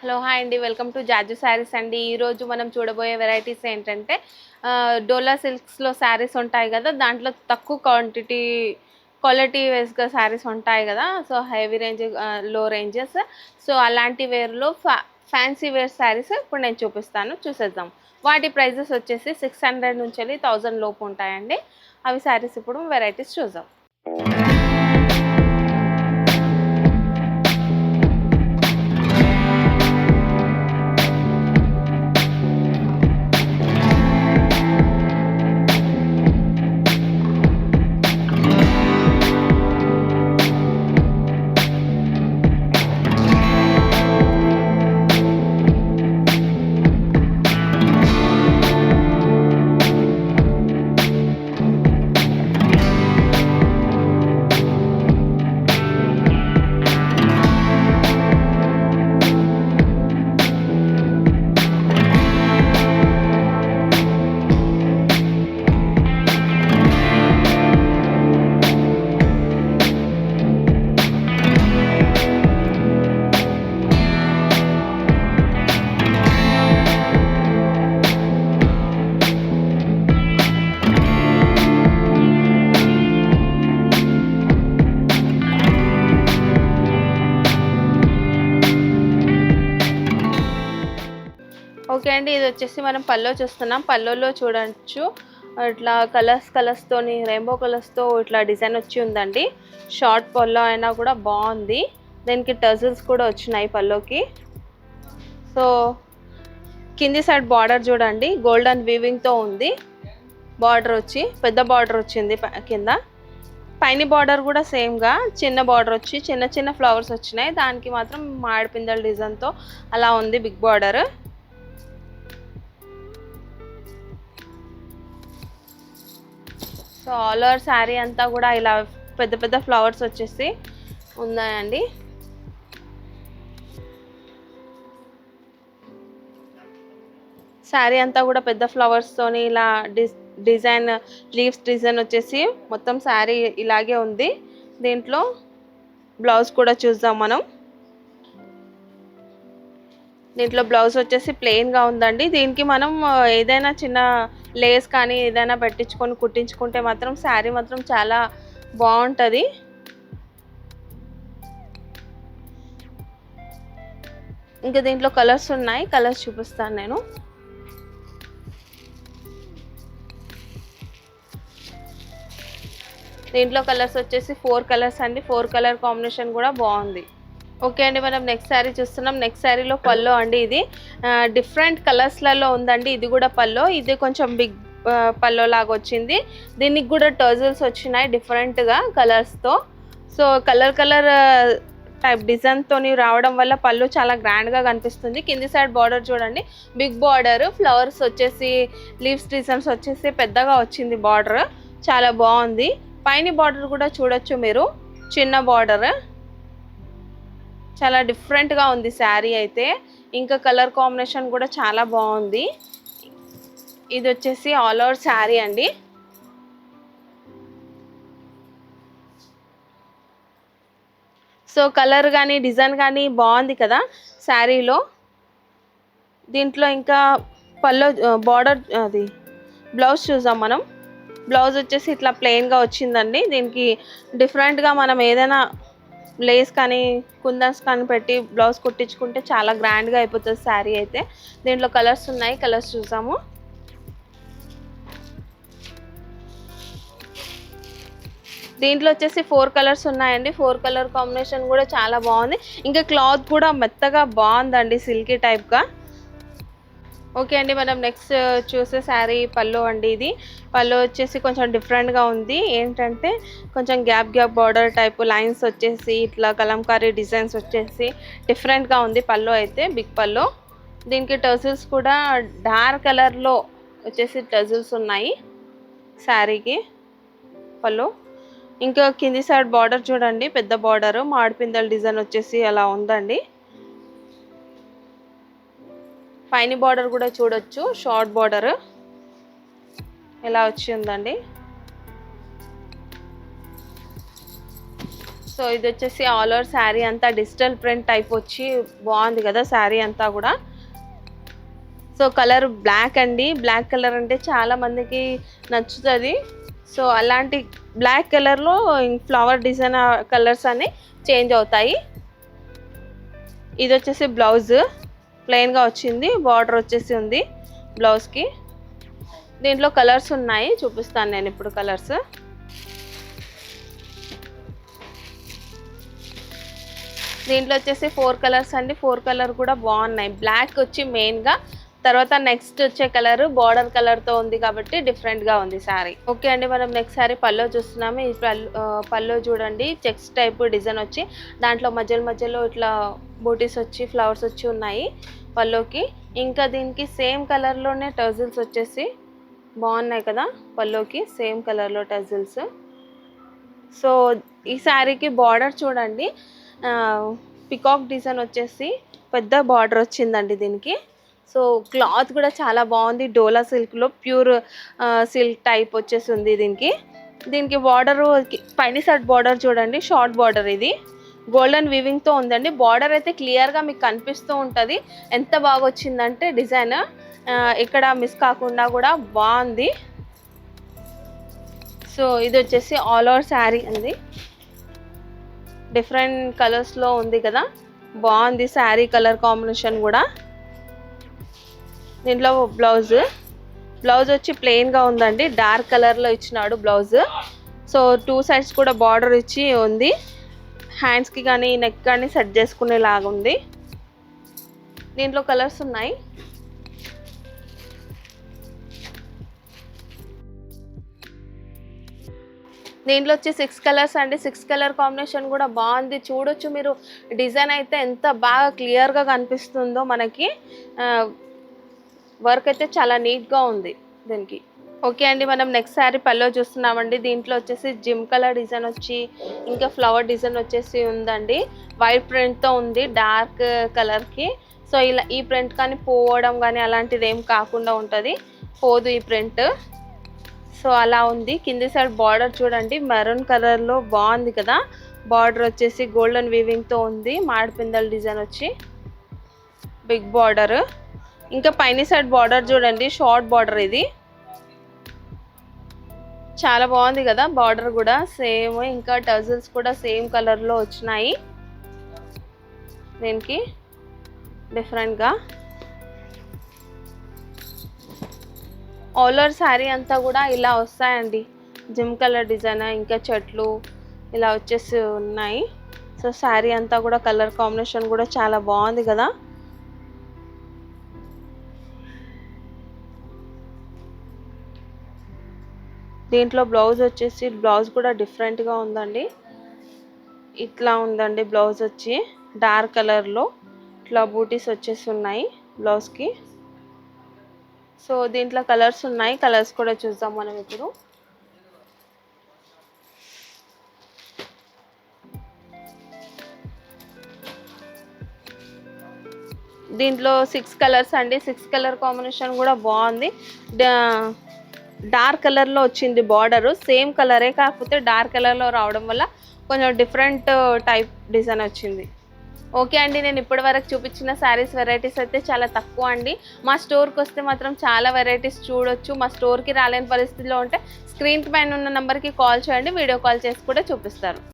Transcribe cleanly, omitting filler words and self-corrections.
Hello hi అండి, welcome to జాజు శారీస్ అండి. ఈరోజు మనం చూడబోయే వెరైటీస్ ఏంటంటే డోలా సిల్క్స్లో శారీస్ ఉంటాయి కదా, దాంట్లో తక్కువ క్వాలిటీ వేస్గా శారీస్ ఉంటాయి కదా. సో హెవీ రేంజ్, లో రేంజెస్, సో అలాంటి వేర్లో ఫ్యాన్సీ వేర్ శారీస్ ఇప్పుడు నేను చూపిస్తాను, చూసేద్దాం. వాటి ప్రైజెస్ వచ్చేసి 600 నుంచి 1000 లోపు ఉంటాయండి. అవి శారీస్ ఇప్పుడు వెరైటీస్ చూద్దాం. ఓకే అండి, ఇది వచ్చేసి మనం పల్లో చూస్తున్నాం. పల్లోలో చూడొచ్చు, ఇట్లా కలర్స్తోని రెయిన్బో కలర్స్తో ఇట్లా డిజైన్ వచ్చి ఉందండి. షార్ట్ పల్లో అయినా కూడా బాగుంది. దీనికి టజల్స్ కూడా వచ్చినాయి పల్లోకి. సో కింది సైడ్ బార్డర్ చూడండి, గోల్డెన్ వీవింగ్తో ఉంది. బార్డర్ వచ్చి పెద్ద బార్డర్ వచ్చింది కింద. పైన బార్డర్ కూడా సేమ్గా చిన్న బార్డర్ వచ్చి చిన్న చిన్న ఫ్లవర్స్ వచ్చినాయి. దానికి మాత్రం మామిడిపిందల డిజైన్తో అలా ఉంది big border. So all over sari అంతా కూడా ఇలా పెద్ద పెద్ద ఫ్లవర్స్ వచ్చేసి ఉన్నాయండి. శారీ అంతా కూడా పెద్ద ఫ్లవర్స్తోని ఇలా డిజైన్, లీవ్స్ డిజైన్ వచ్చేసి మొత్తం శారీ ఇలాగే ఉంది. దీంట్లో బ్లౌజ్ కూడా చూద్దాం మనం. దీంట్లో బ్లౌజ్ వచ్చేసి ప్లెయిన్గా ఉందండి. దీనికి మనం ఏదైనా చిన్న లేస్ కానీ ఏదైనా పెట్టించుకొని కుట్టించుకుంటే మాత్రం శారీ మాత్రం చాలా బాగుంటుంది. ఇంకా దీంట్లో కలర్స్ ఉన్నాయి, కలర్స్ చూపిస్తాను నేను. దీంట్లో కలర్స్ వచ్చేసి 4 కలర్స్ అండి. 4 కలర్ కాంబినేషన్ కూడా బాగుంది. ఓకే అండి, మనం నెక్స్ట్ శారీ చూస్తున్నాం. నెక్స్ట్ శారీలో పల్లో అండి. ఇది డిఫరెంట్ కలర్స్లలో ఉందండి. ఇది కూడా పల్లో, ఇది కొంచెం బిగ్ పల్లో లాగా వచ్చింది. దీనికి కూడా టర్జల్స్ వచ్చినాయి డిఫరెంట్గా కలర్స్తో. సో కలర్ టైప్ డిజైన్తో రావడం వల్ల పళ్ళు చాలా గ్రాండ్గా కనిపిస్తుంది. కింది సైడ్ బార్డర్ చూడండి, బిగ్ బార్డర్, ఫ్లవర్స్ వచ్చేసి లీవ్స్ డిజైన్స్ వచ్చేసి పెద్దగా వచ్చింది బార్డర్, చాలా బాగుంది. పైన బార్డర్ కూడా చూడొచ్చు మీరు, చిన్న బార్డర్, చాలా డిఫరెంట్గా ఉంది శారీ అయితే. ఇంకా కలర్ కాంబినేషన్ కూడా చాలా బాగుంది. ఇది వచ్చేసి ఆల్ ఓవర్ శారీ అండి. సో కలర్ కానీ డిజైన్ కానీ బాగుంది కదా శారీలో. దీంట్లో ఇంకా పల్లో బార్డర్, అది బ్లౌజ్ చూసాం మనం. బ్లౌజ్ వచ్చేసి ఇట్లా ప్లెయిన్గా వచ్చిందండి. దీనికి డిఫరెంట్గా మనం ఏదైనా లేస్ కానీ కుందన్స్ కానీ పెట్టి బ్లౌజ్ కుట్టించుకుంటే చాలా గ్రాండ్గా అయిపోతుంది శారీ అయితే. దీంట్లో కలర్స్ ఉన్నాయి, కలర్స్ చూసాము. దీంట్లో వచ్చేసి 4 కలర్స్ ఉన్నాయండి. 4 కలర్ కాంబినేషన్ కూడా చాలా బాగుంది. ఇంకా క్లాత్ కూడా మెత్తగా బాగుందండి, సిల్కీ టైప్గా. ఓకే అండి, మనం నెక్స్ట్ చూసే శారీ పల్లో అండి. ఇది పల్లో వచ్చేసి కొంచెం డిఫరెంట్గా ఉంది. ఏంటంటే కొంచెం గ్యాప్ బార్డర్ టైప్ లైన్స్ వచ్చేసి ఇట్లా కలంకారీ డిజైన్స్ వచ్చేసి డిఫరెంట్గా ఉంది పల్లో అయితే, బిగ్ పల్లో. దీనికి టజిల్స్ కూడా డార్క్ కలర్లో వచ్చేసి టజిల్స్ ఉన్నాయి శారీకి పల్లో. ఇంకా కింది సైడ్ బార్డర్ చూడండి, పెద్ద బార్డర్, మామిడిపిందల డిజైన్ వచ్చేసి అలా ఉందండి. పైన బార్డర్ కూడా చూడొచ్చు, షార్ట్ బార్డర్ ఎలా వచ్చి ఉందండి. సో ఇది వచ్చేసి ఆల్ ఓవర్ శారీ అంతా డిజిటల్ ప్రింట్ టైప్ వచ్చి బాగుంది కదా శారీ అంతా కూడా. సో కలర్ బ్లాక్ అండి, బ్లాక్ కలర్ అంటే చాలా మందికి నచ్చుతుంది. సో అలాంటి బ్లాక్ కలర్లో ఫ్లవర్ డిజైన్ కలర్స్ అన్నీ చేంజ్ అవుతాయి. ఇది వచ్చేసి బ్లౌజ్ ప్లెయిన్గా వచ్చింది, బార్డర్ వచ్చేసి ఉంది బ్లౌజ్కి. దీంట్లో కలర్స్ ఉన్నాయి, చూపిస్తాను నేను ఇప్పుడు కలర్స్. దీంట్లో వచ్చేసి 4 కలర్స్ అండి, 4 కలర్ కూడా బాగున్నాయి. బ్లాక్ వచ్చి మెయిన్గా, తర్వాత నెక్స్ట్ వచ్చే కలర్ బార్డర్ కలర్తో ఉంది కాబట్టి డిఫరెంట్గా ఉంది శారీ. ఓకే అండి, మనం నెక్స్ట్ శారీ పల్లో చూస్తున్నాము. ఈ పల్లో చూడండి చెక్స్ టైప్ డిజైన్ వచ్చి దాంట్లో మధ్యలో ఇట్లా బూటీస్ వచ్చి ఫ్లవర్స్ వచ్చి ఉన్నాయి పల్లోకి. ఇంకా దీనికి సేమ్ కలర్లోనే టజిల్స్ వచ్చేసి బాగున్నాయి కదా పల్లోకి, సేమ్ కలర్లో టజిల్స్. సో ఈ శారీకి బార్డర్ చూడండి, పికాక్ డిజైన్ వచ్చేసి పెద్ద బార్డర్ వచ్చిందండి దీనికి. సో క్లాత్ కూడా చాలా బాగుంది, డోలా సిల్క్లో ప్యూర్ సిల్క్ టైప్ వచ్చేసి ఉంది దీనికి బార్డర్ పైన సైడ్ బార్డర్ చూడండి, షార్ట్ బార్డర్, ఇది గోల్డెన్ వీవింగ్తో ఉందండి. బార్డర్ అయితే క్లియర్గా మీకు కనిపిస్తూ ఉంటుంది ఎంత బాగా వచ్చిందంటే డిజైన్, ఇక్కడ మిస్ కాకుండా కూడా బాగుంది. సో ఇది వచ్చేసి ఆల్ ఓవర్ శారీ అండి, డిఫరెంట్ కలర్స్లో ఉంది కదా, బాగుంది శారీ కలర్ కాంబినేషన్ కూడా. దీంట్లో బ్లౌజ్ వచ్చి ప్లెయిన్గా ఉందండి, డార్క్ కలర్లో ఇచ్చినాడు బ్లౌజ్. సో 2 సైడ్స్ కూడా బార్డర్ ఇచ్చి ఉంది, హ్యాండ్స్కి కానీ నెక్ కానీ సెట్ చేసుకునేలాగా ఉంది. దీంట్లో కలర్స్ ఉన్నాయి. దీంట్లో వచ్చి 6 కలర్స్ అండి, 6 కలర్ కాంబినేషన్ కూడా బాగుంది. చూడొచ్చు మీరు డిజైన్ అయితే ఎంత బాగా క్లియర్గా కనిపిస్తుందో మనకి. వర్క్ అయితే చాలా నీట్గా ఉంది దీనికి. ఓకే అండి, మనం నెక్స్ట్ శారీ పల్లో చూస్తున్నామండి. దీంట్లో వచ్చేసి జిమ్ కలర్ డిజైన్ వచ్చి ఇంకా ఫ్లవర్ డిజైన్ వచ్చేసి ఉందండి, వైట్ ప్రింట్తో ఉంది డార్క్ కలర్కి. సో ఇలా ఈ ప్రింట్ కానీ పోవడం కానీ అలాంటిది ఏం కాకుండా ఉంటుంది, పోదు ఈ ప్రింట్. సో అలా ఉంది. కింది సైడ్ బార్డర్ చూడండి మెరూన్ కలర్లో బాగుంది కదా, బార్డర్ వచ్చేసి గోల్డెన్ వీవింగ్తో ఉంది, మాడిపిందల డిజైన్ వచ్చి బిగ్ బార్డర్. ఇంకా పైన సైడ్ బార్డర్ చూడండి షార్ట్ బార్డర్, ఇది చాలా బాగుంది కదా బార్డర్ కూడా సేమ్. ఇంకా టజిల్స్ కూడా సేమ్ కలర్లో వచ్చినాయి దీనికి డిఫరెంట్గా. ఆల్ ఓవర్ శారీ అంతా కూడా ఇలా వస్తాయండి, జిమ్ కలర్ డిజైన్ ఇంకా చెట్లు ఇలా వచ్చేసి ఉన్నాయి. సో శారీ అంతా కూడా కలర్ కాంబినేషన్ కూడా చాలా బాగుంది కదా. దీంట్లో బ్లౌజ్ కూడా డిఫరెంట్గా ఉందండి, ఇట్లా ఉందండి బ్లౌజ్ వచ్చి డార్క్ కలర్లో ఇట్లా బూటీస్ వచ్చేసి ఉన్నాయి బ్లౌజ్కి. సో దీంట్లో కలర్స్ ఉన్నాయి, కలర్స్ కూడా చూద్దాం మనం ఇప్పుడు. దీంట్లో 6 కలర్స్ అండి, 6 కలర్ కాంబినేషన్ కూడా బాగుంది. డార్క్ కలర్లో వచ్చింది బార్డరు, సేమ్ కలరే కాకపోతే డార్క్ కలర్లో రావడం వల్ల కొంచెం డిఫరెంట్ టైప్ డిజైన్ వచ్చింది. ఓకే అండి, నేను ఇప్పటి వరకు చూపించిన శారీస్ వెరైటీస్ అయితే చాలా తక్కువ అండి. మా స్టోర్కి వస్తే మాత్రం చాలా వెరైటీస్ చూడొచ్చు. మా స్టోర్కి రాలేని పరిస్థితిలో ఉంటే స్క్రీన్ పైన ఉన్న నెంబర్కి కాల్ చేయండి, వీడియో కాల్ చేసి కూడా చూపిస్తారు.